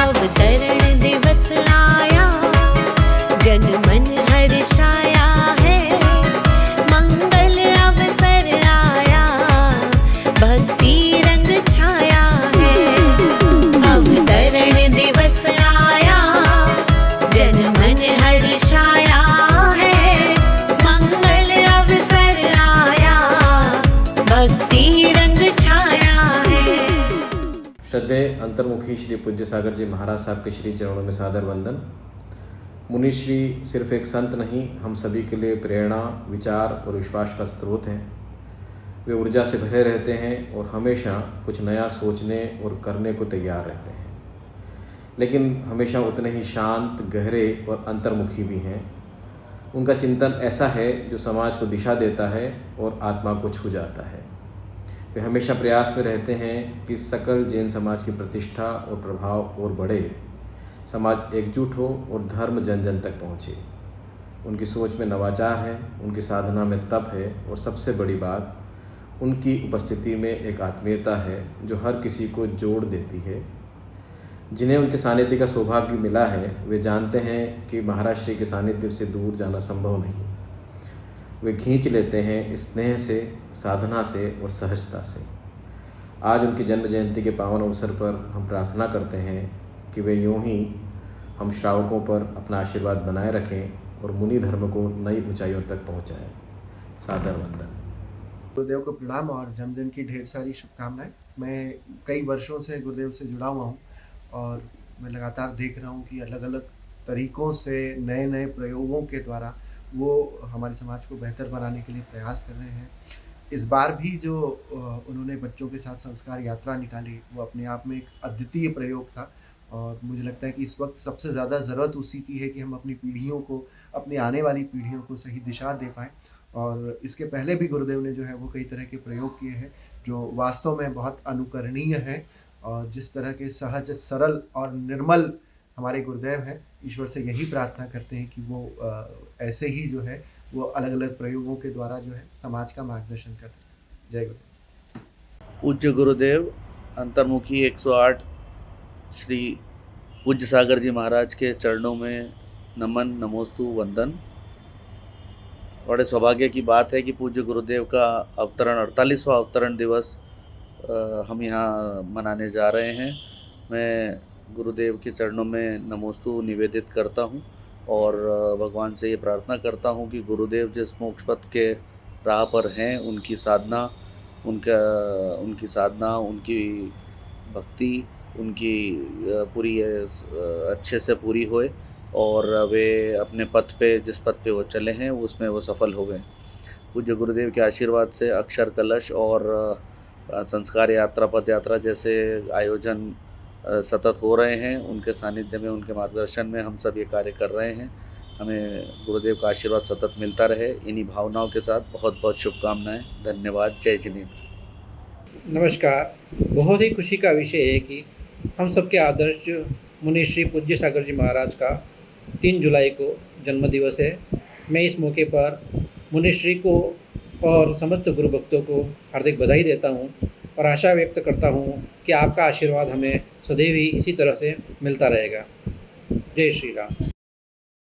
अवतरण दिवस आया, जन मन हर्षाया है, मंगल अवसर आया, भक्ति रंग छाया है। अवतरण दिवस आया, जन मन हर्षाया है, मंगल अवसर आया, भक्ति रंग छाया है। श्रद्धेय अंतर्मुखी श्री पूज्य सागर जी महाराज साहब के श्री चरणों में सादर वंदन। मुनिश्री सिर्फ एक संत नहीं, हम सभी के लिए प्रेरणा, विचार और विश्वास का स्रोत हैं। वे ऊर्जा से भरे रहते हैं और हमेशा कुछ नया सोचने और करने को तैयार रहते हैं, लेकिन हमेशा उतने ही शांत, गहरे और अंतर्मुखी भी हैं। उनका चिंतन ऐसा है जो समाज को दिशा देता है और आत्मा को छू जाता है। वे हमेशा प्रयास में रहते हैं कि सकल जैन समाज की प्रतिष्ठा और प्रभाव और बढ़े, समाज एकजुट हो और धर्म जन जन तक पहुँचे। उनकी सोच में नवाचार है, उनकी साधना में तप है और सबसे बड़ी बात, उनकी उपस्थिति में एक आत्मीयता है जो हर किसी को जोड़ देती है। जिन्हें उनके सानिध्य का सौभाग्य मिला है वे जानते हैं कि महाराज श्री के सानिध्य से दूर जाना संभव नहीं। वे खींच लेते हैं स्नेह से, साधना से और सहजता से। आज उनकी जन्म जयंती के पावन अवसर पर हम प्रार्थना करते हैं कि वे यूं ही हम श्रावकों पर अपना आशीर्वाद बनाए रखें और मुनि धर्म को नई ऊंचाइयों तक पहुंचाएं। सादर वंदन। गुरुदेव को प्रणाम और जन्मदिन की ढेर सारी शुभकामनाएं। मैं कई वर्षों से गुरुदेव से जुड़ा हुआ हूँ और मैं लगातार देख रहा हूँ कि अलग अलग तरीक़ों से नए नए प्रयोगों के द्वारा वो हमारे समाज को बेहतर बनाने के लिए प्रयास कर रहे हैं। इस बार भी जो उन्होंने बच्चों के साथ संस्कार यात्रा निकाली वो अपने आप में एक अद्वितीय प्रयोग था और मुझे लगता है कि इस वक्त सबसे ज़्यादा ज़रूरत उसी की है कि हम अपनी पीढ़ियों को, अपनी आने वाली पीढ़ियों को सही दिशा दे पाएँ। और इसके पहले भी गुरुदेव ने जो है वो कई तरह के प्रयोग किए हैं जो वास्तव में बहुत अनुकरणीय है। और जिस तरह के सहज, सरल और निर्मल हमारे गुरुदेव हैं, ईश्वर से यही प्रार्थना करते हैं कि वो ऐसे ही जो है वो अलग अलग प्रयोगों के द्वारा जो है समाज का मार्गदर्शन करें। जय गुरुदेव। पूज्य गुरुदेव अंतर्मुखी 108 श्री पूज्य सागर जी महाराज के चरणों में नमन, नमोस्तु, वंदन। बड़े सौभाग्य की बात है कि पूज्य गुरुदेव का अवतरण 48वां अवतरण दिवस हम यहाँ मनाने जा रहे हैं। मैं गुरुदेव के चरणों में नमोस्तु निवेदित करता हूँ और भगवान से ये प्रार्थना करता हूँ कि गुरुदेव जिस मोक्ष पथ के राह पर हैं उनकी साधना, उनकी भक्ति, उनकी पूरी अच्छे से पूरी होए और वे अपने पथ पे, जिस पथ पे वो चले हैं उसमें वो सफल हो गए। पूज्य गुरुदेव के आशीर्वाद से अक्षर कलश और संस्कार यात्रा, पद यात्रा जैसे आयोजन सतत हो रहे हैं। उनके सानिध्य में, उनके मार्गदर्शन में हम सब ये कार्य कर रहे हैं। हमें गुरुदेव का आशीर्वाद सतत मिलता रहे। इन्हीं भावनाओं के साथ बहुत बहुत शुभकामनाएं। धन्यवाद। जय जिनेन्द्र। नमस्कार। बहुत ही खुशी का विषय है कि हम सबके आदर्श मुनि श्री पूज्य सागर जी महाराज का 3 जुलाई को जन्मदिवस है। मैं इस मौके पर मुनिश्री को और समस्त गुरु भक्तों को हार्दिक बधाई देता हूँ और आशा व्यक्त करता हूँ कि आपका आशीर्वाद हमें सदैव ही इसी तरह से मिलता रहेगा। जय श्री राम।